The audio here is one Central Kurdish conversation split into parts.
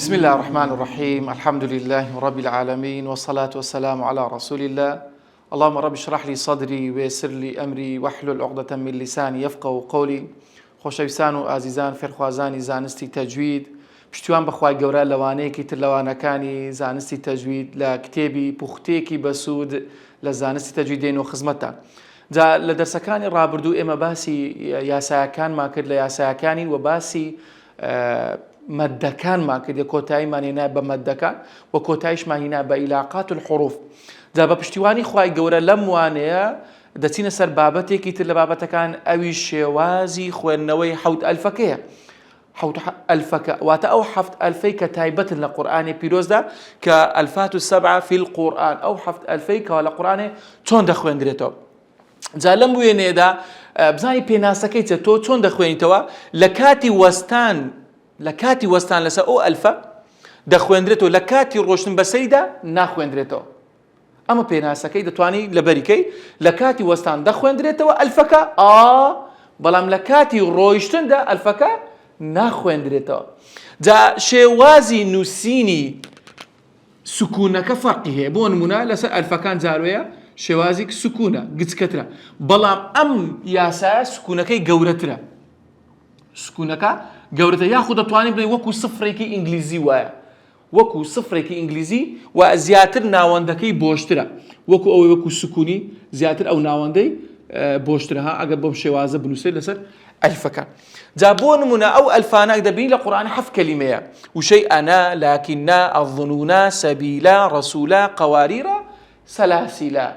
بسم الله الرحمن الرحيم. الحمد لله رب العالمين، والصلاة والسلام على رسول الله. اللهم رب اشرح لي صدري ويسر لي أمري واحلل عقدة من لساني يفقهوا قولي. خۆشەویستان و ئازیزان فێرخوازانی زانستی تەجوید، پشتیوان بەخوای گەورە لەوانەیەکی تر لەوانەکانی زانستی تەجوید لە کتێبی پوختەیەکی بەسوود لە زانستی تەجوید دێنەوە خزمەتتان. جا لە دەرسەکانی ڕابردوو ئێمە باسی یاسایەکانمان کرد، لە یاسایەکانی و باسی مەدەکانمان کرد، کۆتاییمان هێنا بە مەدەکان و کۆتاییشمان هێنا بە ئیلاقات الحروف. جا بە پشتیوانی خوای گەورە لەم وانەیە دەچینە سەر بابەتێکی تر لە بابەتەکان، ئەوی شێوازی خوێندنەوەی حەوت ئەلفەکەیە. حەوت ئەلفەکە واتە ئەو حەفت ئەلفەی کە تایبەتن لە قورئانی پیرۆزدا کە ئەلفات السەبع فی القورئان، ئەو حەفت ئەلفەی کەوا لە قورئانێ چۆن دەخوێندرێتەوە. جا لەم وێنەیەدا بزانی پێناسەکەی چێت، تۆ چۆن دەخوێنیتەوە لە کاتی وەستان لەسەر ئەو ئەلفە دەخوێندرێتەوە، لە کاتی ڕۆشتن بەسەریدا ناخوێندرێتەوە. ئەمە پێناسەکەی دەتوانی لەبەریکەی لە کاتی وەستان دەخوێندرێتەوە ئەلفەکە بەڵام لە کاتی ڕۆیشتندا ئەلفەکە ناخوێندرێتەوە. جا شێوازی نووسینی سکوونەکە فەرقی هەیە. بۆ نمونە لەسەر ئەلفەکان جاروەیە شێوازی سکوونە گچکەترە، بەڵام ئەم یاسایە سکوونەکەی گەورەترە. سکوونەکە گەورەتە، یاخود دەتوانین بڵێ وەکو سفرێکی ئینگلیزی وایە، وەکو سفرێکی ئینگلیزی و زیاتر ناوەندەکەی بۆشترە، وەکو ئەوەی وەکو سکوونی زیاتر ئەو ناوەندەی بۆشترە ئەگەر بەم شێوازە بنووسێت لەسەر ئەلفەکان. جا بۆ نمونە ئەو ئەلفانە دەبینی لە قورئان حەفت کەلیمەیە: وشەی ئەنا، لاکیننا، ئەظنونا، سەبیلا، ڕەسوولا، قەواریرە، سەلاسیلا.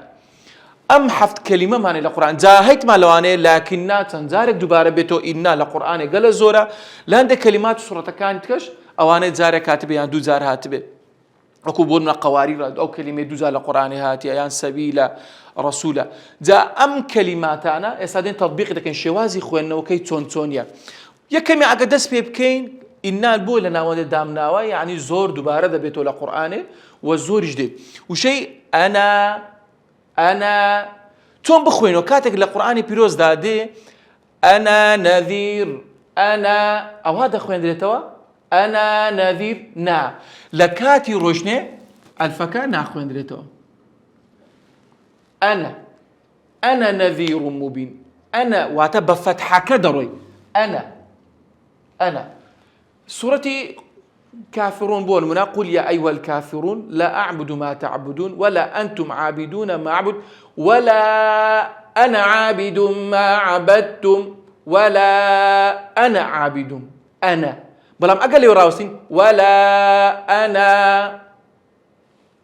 ئەم حەفت کەلیمەمانێ لە قورئان. جا هەیتمان لەوانەیە لاکیننا چەند جارێک دووبارە بێتەوە، ئیننا لە قورئانێ گەلە زۆرە، لە هەندێک کەلیمات و سوڕەتەکانی تکەش ئەوانەیە جارێک هاتبێ یان دوو جار هاتبێ، وەکو بۆ نمونە قەواریرە ئەو کەلیمەی دوو جار لە قورئانی هاتیە، یان سەبیلە، ڕەسوولە. جا ئەم کەلیماتانە ئێستا دێن تەطبیقی دەکەین، شێوازی خوێندنەوەکەی چۆن چۆنیە. یەکەمی ئەگە دەست پێ بکەین، ئیننا بۆ لە ناوەندە دامناوە، یعنی زۆر دووبارە دەبێتەوە لە قورئانێ و زۆریش دێت. وشەی ئەنا چۆن بخوێنەوە کاتێک لە قورئانی پیرۆزدا دێ ئەنا نەذیر، ئەنا ئەوها دەخوێندرێتەوە، ئەنا نەذیر نا، لە کاتی ڕۆژنێ ئەلفەکە ناخوێندرێتەوە. ئەنا نەذیر مبین، ئەنا واتە بە فەتحەکە دەڕۆی، ئەنا. سوورەتی كافرون بول منا قل يا أيها الكافرون لا أعبد ما تعبدون ولا أنتم عابدون ما أعبد ولا أنا عابد ما عبدتم ولا أنا عابد أنا بلام أقل يراوسين ولا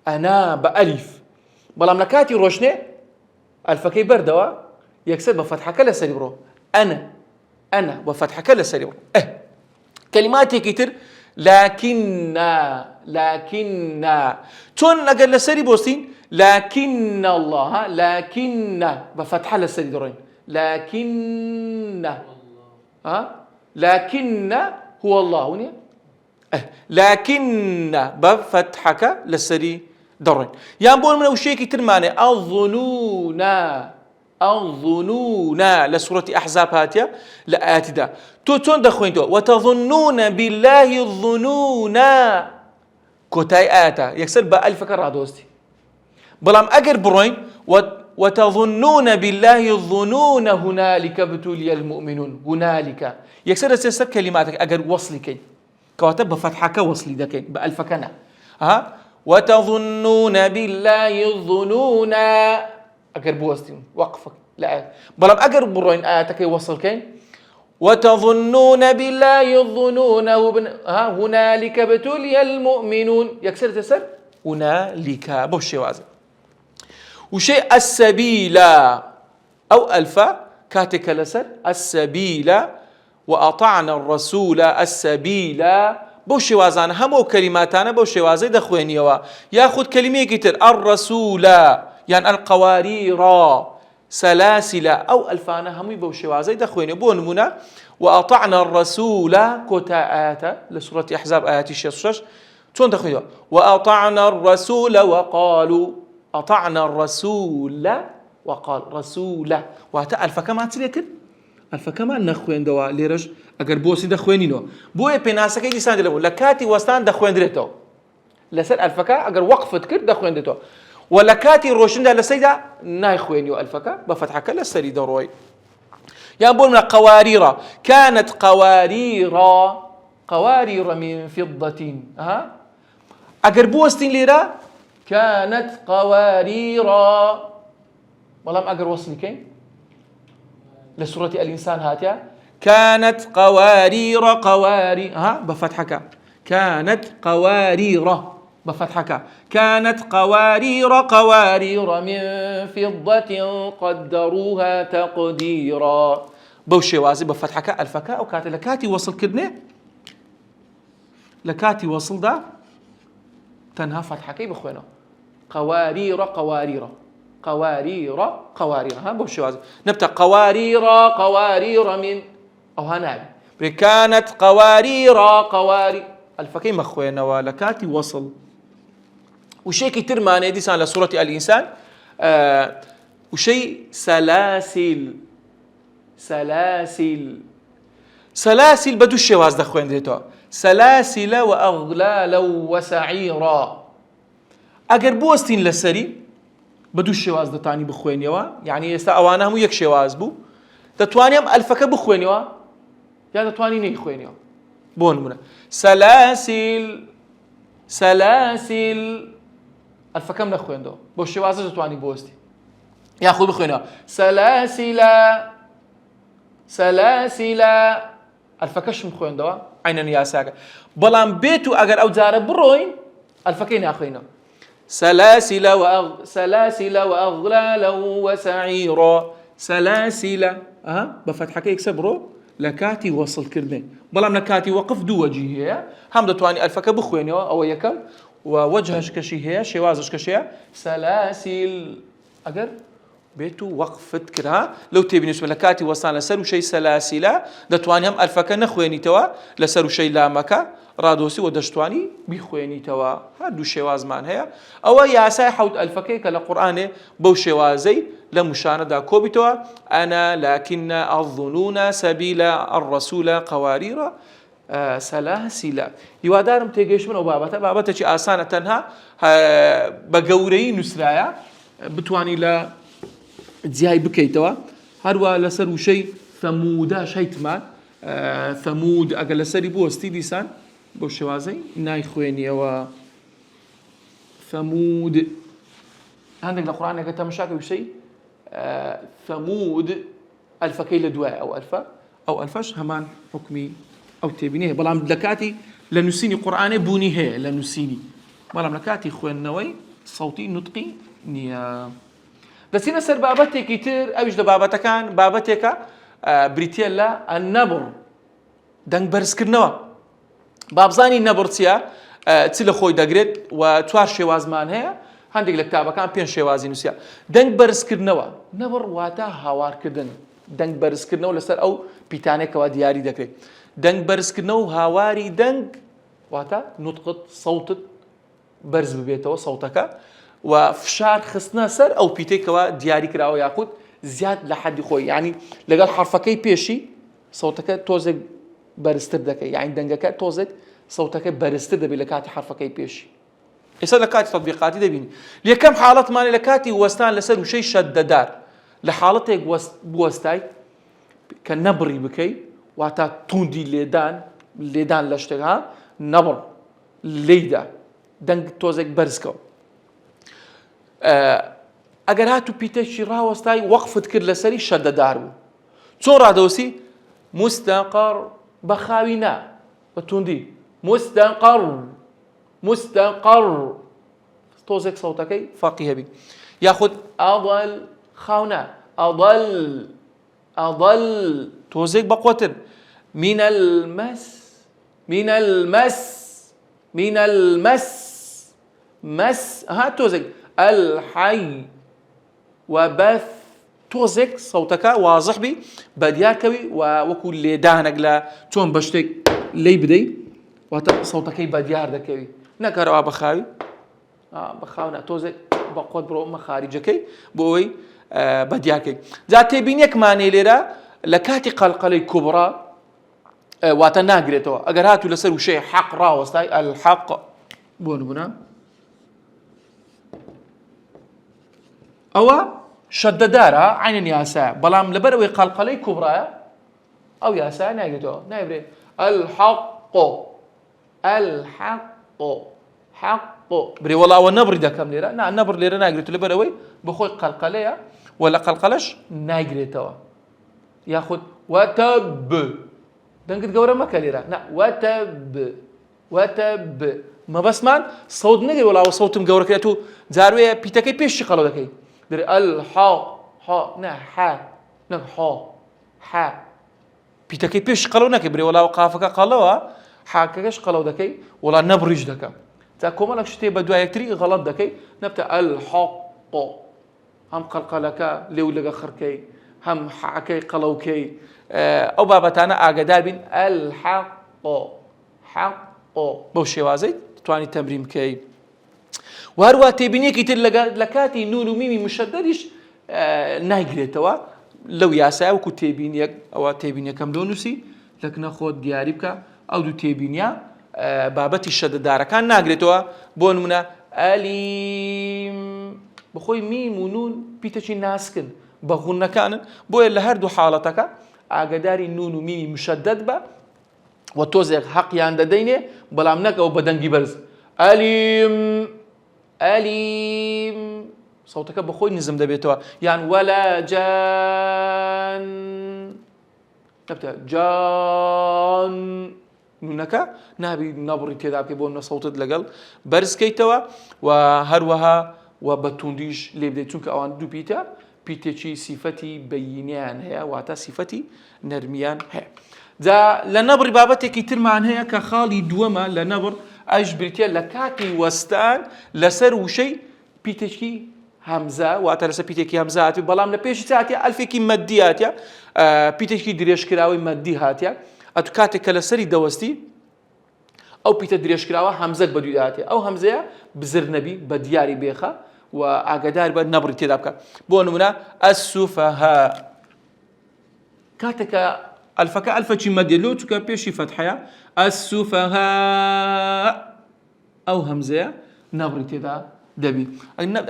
أنا بألف بلام نكاتي روشني الفكي بردوا يكسب بفتحك لسريبرو أنا وفتحك لسريبرو كلماتي كتير لكن چون اگر لسری بوستین لكن الله، لكن بفتحه لسری دورين، لكن هو الله ونيا لكن بفتحك لسری دورين. يعني بقول من وشي كتير معنى الظنونا لسورة أحزاب هاتيا لآيات دا تون دخوينتو وتظنون بالله الظنونا كوتاي آياتا يكسر بألف كرة دوستي بلام أجر بروين وتظنون بالله الظنون هنالك ابتلي المؤمنون هنالك يكسر سيسر كلماتك أجر وصلك كواتب بفتحك وصلي دكين بألف كنا وتظنون بالله الظنونا أجر بوستين وقفك لا بلام أجر بروين آياتك يوصل كين وتظنون بالله الظنون هنالك ابتلي المؤمنون يكسر تسر هنالك بوشي وازن. وشيء السبيل أو ألفا كاتك لسر السبيل وأطعنا الرسول السبيل بوشي وازان همو كلماتنا بوشي وازي دخوينيوا ياخد كلمة كتير الرسول يعني القوارير سلاسل أو ألفانا همي بوشوازي دخويني بو نمونا وأطعنا الرسول كوتا آياتا لسورة أحزاب آيات الشيش شون دخويني وأطعنا الرسول وقالوا أطعنا الرسول وقال رسوله وهتا ألفا كما تريكن ئەلفەکەمان نەخوێندەوە لێرەش ئەگەر بۆسی دەخوێنینەوە بۆیە پێناسەکەی دیسان دەڵێ لە کاتی وەستان دەخوێندرێتەوە لەسەر ئەلفەکە ئەگەر وەقفت کرد دەخوێندێتەوە و لە کاتی ڕۆشندا لە سەیدا نایخوێنیەوە ئەلفەکە بە فەتحەکە لە سەری دەڕۆی یان بۆ منە قەواریڕە كانت قوارير من فضة ئەگەر بوەستین لێرە كانت قوارير بەڵام ئەگەر وەسلی کەین لە سوورەتی الإنسان هاتیا كانت قوارير بفتحك كانت قوارير بفتحك كانت قوارير من فضة قدروها تقديرا بوشي وازي بفتحك الفكاء أو كاتي لكاتي وصل كدني لكاتي وصل دا تنها فتحكي بخوينا قوارير بوشي وازي نبتة قوارير من أو هنالي كانت قوارير الفكي مخوينا ولكاتي وصل وشيء كتير معنى ديسان لسورة الإنسان وشيء سلاسل بدو الشواز دخوين ديتو سلاسل وأغلال وسعيرا أجر بوستين لسري بدو الشواز دتاني بخوين يوا يعني يستا أوانهم يك شواز بو دتوانيهم ألفك بخوين يوا يا دتواني ني خوين يوا بون منا سلاسل الفكم نخوين دو بو الشواز دتواني بوستي ياخذ بخوين يوا سلاسل الفكش مخوين دوا عينا يا ساقا بلان بيتو أجر أو زار بروين الفكين أخوينا سلاسل وأغلال وسعيرا سلاسل بفتحك يكسبرو لكاتي وصل كرني بلان لكاتي وقف دو وجهه هم دتواني الفك بخوين أو يكم ووجهش كشي هي شوازش كشي سلاسل أجر بيتو وقفت كرها لو تبي نسمع لكاتي وصلنا لسر شيء سلاسل دتواني هم الفك نخويني توا لسر شيء لامك رادوسي ودشتواني بخويني توا هادو شواز مان هي او ياسا حوت الفكي كالقران بو شوازي لمشاندا كوبيتوا انا لكن الظنون سبيل الرسول قوارير سلاسل يوادارم تيجيش من بابته شي اسانه تنها بقوري نسرايا بتواني لا زياي بكيتوا هروا لسر وشي ثمودا شيتمان ثمود اقل لسري بوستي ديسان بو شوازي ناي خويني و ثمود عندك القرآن قلت مشاكل بشيء ثمود الفكي لدواء أو الفش همان حكمي أو تبينيه بلام لكاتي لنسيني قرآن بوني هي لنسيني بلام لكاتي خوين نوي صوتي نطقي نيا دسينا سر بابتي كتير أوش دبابتك كان بابتك بريتيلا النبر دنگ برز كرنوا بابزاني نبرتيا تسيل خوي دغريت وتوار شوازمان هي هنديك الكتابه كان بين شوازي نسيا دنگ برز كرنوا نبر واتا هاوار كدن دنگ برز كرنوا لسر او بيتانه كوا دياري دكري دنگ برز كرنوا هاواري دنگ واتا نطقت صوت برز ببيته صوتك وفشار خصنا سر او بيتي كوا دياري كراو ياخذ زياد لحد خوي يعني لقال حرفكي بيشي صوتك توزق برستر دكي يعني دنگك توزق صوتك برستر دبي لكاتي حرفكي بيشي يصير لكاتي تطبيقاتي دبيني لكم حالة ماني لكاتي وستان لسر وشي شددار لحالتك بوستاي كنبري بكي واتا توندي ليدان لشتها نبر ليدا دنگ توزق برزكو اگر هاتو بيتشي راوستاي وقفت كر لسري شددار بو چون رادوسي مستقر بخاوينا وتوندي مستقر توزك صوتك فقيه بي ياخذ اضل خاونا اضل توزك بقوتر من المس ها توزك الحي وبث توزك صوتك واضح بي بدياكوي وكل اللي دهنك لا تون بشتك لي بدي صوتك بديار دكوي نكروا بخاوي بخاونا توزك بقود برو مخارجك بوي بدياكي ذات بينك ماني لرا لە کاتی قەلقەلەی کوبڕا واتە ناگرێتەوە ئەگەر هاتوو لەسەر وشەی حەق ڕاوەستای الحەق بۆ نمونە ئەوە شەدەدارە عینەن یاسایە بەڵام لەبەر ئەوەی قەلقەلەی کوبڕایە ئەو یاسایە ناگرێتەوە نایبرێ الحەق حەق برێ وەڵاوە نەبڕی دەکەم لێرە نەبڕ لێرە ناگرێت لەبەر ئەوەی بخۆی قەلقەلەیە و لە قەلقەلەش ناگرێتەوە یاخود وەتەب دەنگت گەورە مەکە لێرە وەتەب مەبەستمان سەوت نەگەی وەڵاوە سەوتم گەورە کرێت و جاروەیە پیتەکەی پێشی قەڵەو دەکەی دەرێ الحا حا پیتەکەی پێش قەڵەو نەکەی برێ وەڵاوە قافەکە قەڵەوە حاکەکەش قەڵەو دەکەی وەڵا نەبڕیش دەکەم تا کۆمەڵک شتێ بە دوای یەکتری غەڵەت دەکەی نەبتە الحەق هەم قەلقەلەکە لێو لەگە خڕکەی هەم حەکەی قەڵەوکەی ئەو بابەتانە ئاگادار بین الحەق بەو شێوازەی توانی تەمرین بکەی وهروە تێبینیەکی تر لە کاتی نون و میمی مشەدەدیش نایگرێتەوە لەو یاسایە وەکو تێبینیەک ئەوە تێبینیەکەم لۆ نووسی لەکنە خۆت دیاری بکە ئەو دوو تێبینیە بابەتی شەدەدارەکان ناگرێتەوە بۆ نمونە ئەلیم بخۆی میم و نون پیتەچی ناسکن بە غونەکانن بۆیە لە هەردوو حاڵەتەکە ئاگداری نون و میمی مشەدەد بە و تۆزێک حەقیان دەدەینێ بەڵام نەکەوە بە دەنگی بەرز ئەلیم سەوتەکە بەخۆی نزم دەبێتەوە یان وەلاجان نەبتە جان نونەکە نابی نەبڕی تێدا بکەی بۆ سەوتت لەگەڵ بەرزکەیتەوە و هەروەها و بە توندیش لێ بدەیت چونکە ئەوان دوو پیتێکی سیفەتی بەیینیان هەیە واتە سیفەتی نەرمیان هەیە جا لە نەبڕی بابەتێکی ترمان هەیە کە خاڵی دووەمە لە نەبڕ ئەش بریتە لە کاتی وەستان لەسەر وشەی پیتێکی هەمزە واتە لەسەر پیتێکی هەمزە هاتی بەڵام لە پێشی هاتیە ئەلفێکی مەدی هاتیە پیتێکی درێژکراوی مەدی هاتیە ئەتو کاتێک کە لەسەری دەوەستی ئەو پیتە درێژکراوە هەمزەت بە دووی هاتیە ئەو هەمزەیە بزر نەبی بە دیاری بێخە و ئاگادار بە نەبڕی تێدا بکە بۆ نمونە ئەسوفەها کاتێکە ئەلفەکە ئەلفەکی مەدیە لۆ چونکە پێشی فەتحەیە ئەسوفەها ئەو هەمزەیە نەبڕی تێدا دەبی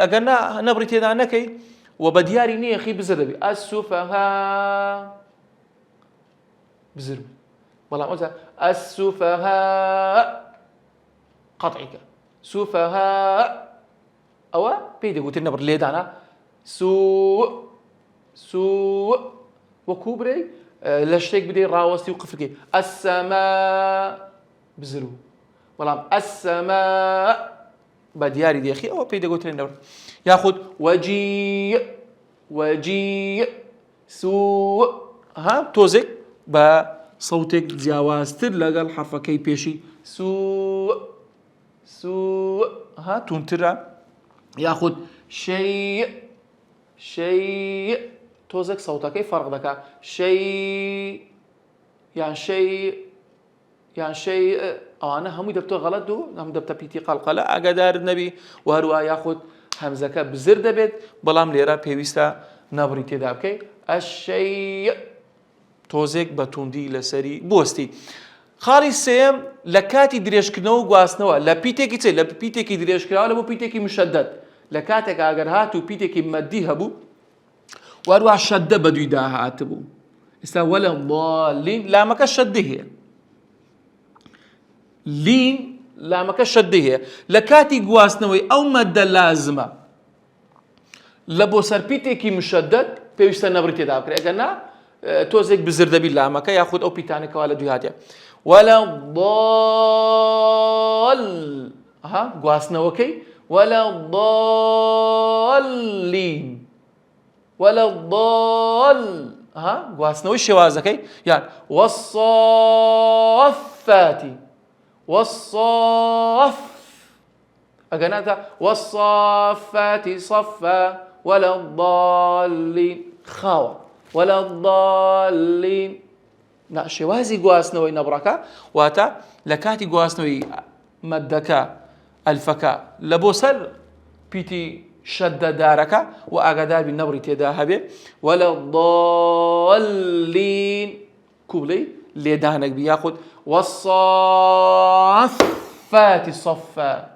ئەگەر نەبڕی تێدا نەکەی و بە دیاری نییەخی بزر دەبی ئەسوفەها بزر بەڵام ئەوە ئەسوفەها قەتعیکە سوفەها ئەوە پێی دەگوتن نەبڕ لێدانە سوء وەکو برێ لە شتێک بدەی ڕاوەستی و قفلکەی ئەسەما بزر بەڵام ئەسەما بە دیاری دێخی ئەوە پێی دەگوترێن نەبڕ یاخود وەجی سوء تۆزێک بە سەوتێک جیاوازتر لەگەڵ حرفەکەی پێشی سوء تونترە یاخود شەی تۆزێک سەوتەکەی فەرق دەکا شەی یان شەی ئەوانە هەمووی دەبتە غەڵەت و هەم دەبتە پیتی قەلقەلە ئاگادار نەبی و هەروە یاخود هەمزەکە بزر دەبێت بەڵام لێرە پێویستە نەبڕی تێدا بکەی ئەشەی تۆزێک بە توندی لەسەری بوەستی خاڵی سێم لە کاتی درێژکردنەوە و گواستنەوە لە پیتێکی چێ لە پیتێکی درێژکراوە لە بۆ پیتێکی مشەدەد لە کاتێک ئاگەر هات و پیتێکی مەدی هەبوو وەروە شەددە بە دووی داهاتبوو ئێستا وەلە ضالین لامەکە شەددە هەیە لین لامەکە شەددە هەیە لە کاتی گواستنەوەی ئەو مەدە لازمە لە بۆ سەر پیتێکی مشەدەد پێویستە نەبڕی تێدا بکرێت ئەگەر نا تۆزێک بزر دەبی لامەکە یاخود ئەو پیتانێکەوە لە دووی هاتیە وەلە ضال گواستنەوەکەی وەلە ضالین وەلە ضال گواستنەوەی شێوازەکەی یان وەصافاتی وەصاف ئەگەر ناتە وەصافاتی صەفا وەلە ضالین خاوە وەلە ضالین شێوازی گواستنەوەی نەبڕەکە واتە لە کاتی گواستنەوەی مەدەکە ئەلفەکە لە بۆ سەر پیتی شد دارك وأقدار بالنبر تدا هبه ولا الضالين كوبلي ليدانك بياخد والصافات صفا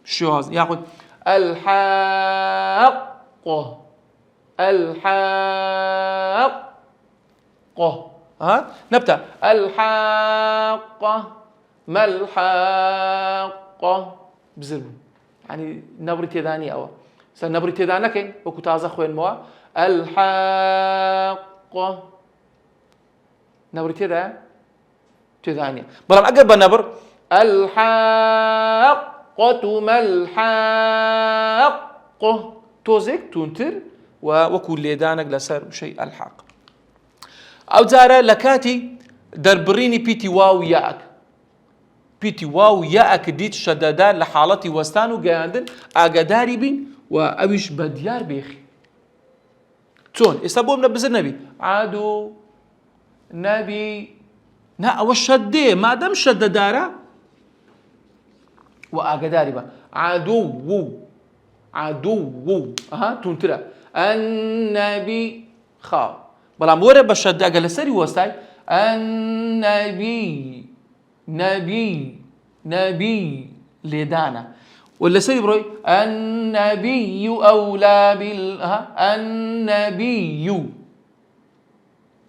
شو ياخد الحق ها نبتة الحاقة ما الحاقة بزرب يعني نبرة ثانية أو سنبرة ثانية كين وكتازة خوين موا الحاقة نبرة ثانية برام أقرب نبر الحاقة ما الحاقة توزك تونتر وكل ليدانك لسر شيء الحاق أو زارة لكاتي دربريني بيتي واو ياك بيتي واو ياك ديت شدادان لحالتي وستانو جاندن أقداري بين وأبيش بديار بيخي تون يسبوهم نبز النبي عادو نبي نا والشدة ما دام شدادارة وأقداري با عدو تونترا النبي خا بلا مورة بشد أقل سري وستاي النبي نبي لدانا ولا سري بروي النبي أولى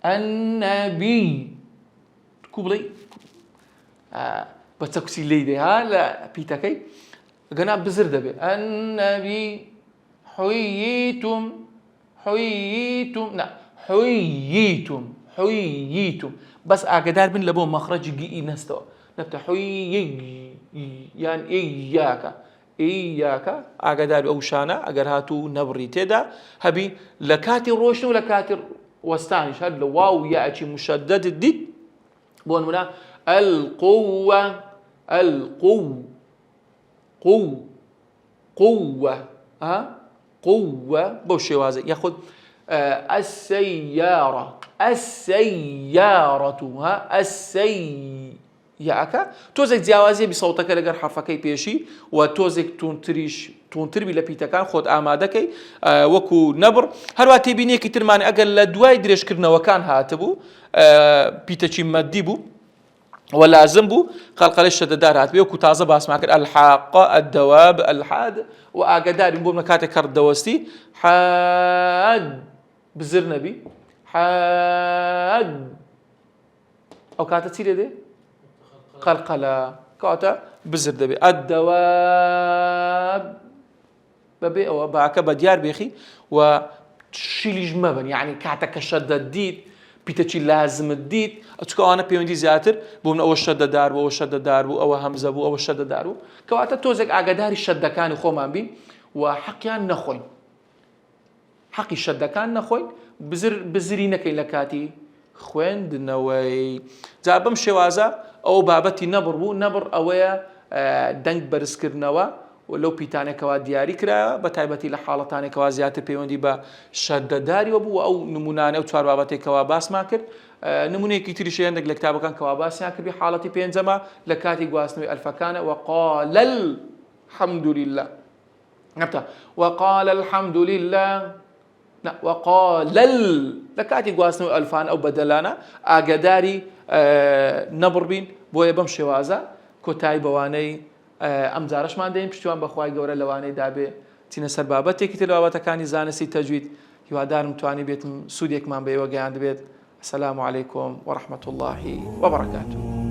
النبي كوبلي بتكسي ليدي ها لا بيتاكي قنا بزر دبي النبي حييتم لا حييتم بس أقدر من لبون مخرج جي نستوى نبت حيي يعني إياك أقدر أوشانا أجر هاتو نبري تدا هبي لكاتي روشنو لكاتي وستانش هاد واو يأتي مشدد الديد بون هنا القوة قوة بوشي وازي ياخذ السيارة السيارة توزك جوازي بصوتك لقر حرفكي بيشي وتوزك تونتربي لبيتكان خود آمادكي وكو نبر هرواتي بيني كتير ماني أقل لدواي دريش كرنا وكان هاتبو بيتشي مديبو ولازم بو قال الشددار هات بيوكو تازه باس معك الحاقة الدواب الحاد وأقدار ينبون مكاتك كرد دوستي حاد بزر نبي حاد أو كاتا تسيري دي قلقلا كاتا بزر دبي الدواب ببي أو باكا بديار بيخي وشيلي جمبن يعني كاتا كشدد ديد بيتشي لازم الديد أتوقع أنا بيوندي زياتر بومن أول شدة داربو أو همزة بو أو شدة داربو كواتا توزك أقدار الشدة كان خوما بين وحقيان نخوي حقي الشدة كان نخوي بزرينك لكاتي خوين دنوي زابم شوازا أو بابتي نبر أويا دنك برسكرنوا ولو بيتاني كوا دياري كرا بتايبتي لحالتاني كوا زياتر بيوندي با شدة داري وبو أو نموناني أو توار بابتي كوا باس ماكر نموني كتير شيء عندك لكتابه كان كوا باس ياكر بحالتي بينزما لكاتي قواسنوي الفكانة وقال الحمد لله نبتا وقال الحمد لله لا وقال لكاتي قواسنوي الفان أو بدلانا أقداري نبر بين بويا بمشي وازا كتاي بواني ئەمجارەش مان دەین پشتیوان بەخوای گەورە لەوانەی دابێ چینە سەر بابەتێکی تر بابەتەکانی زانستی تەجوید هیوادارم توانی بێتم سوودێکمان بەوە گەیاند بێت. السلام عليكم ورحمة الله وبركاته.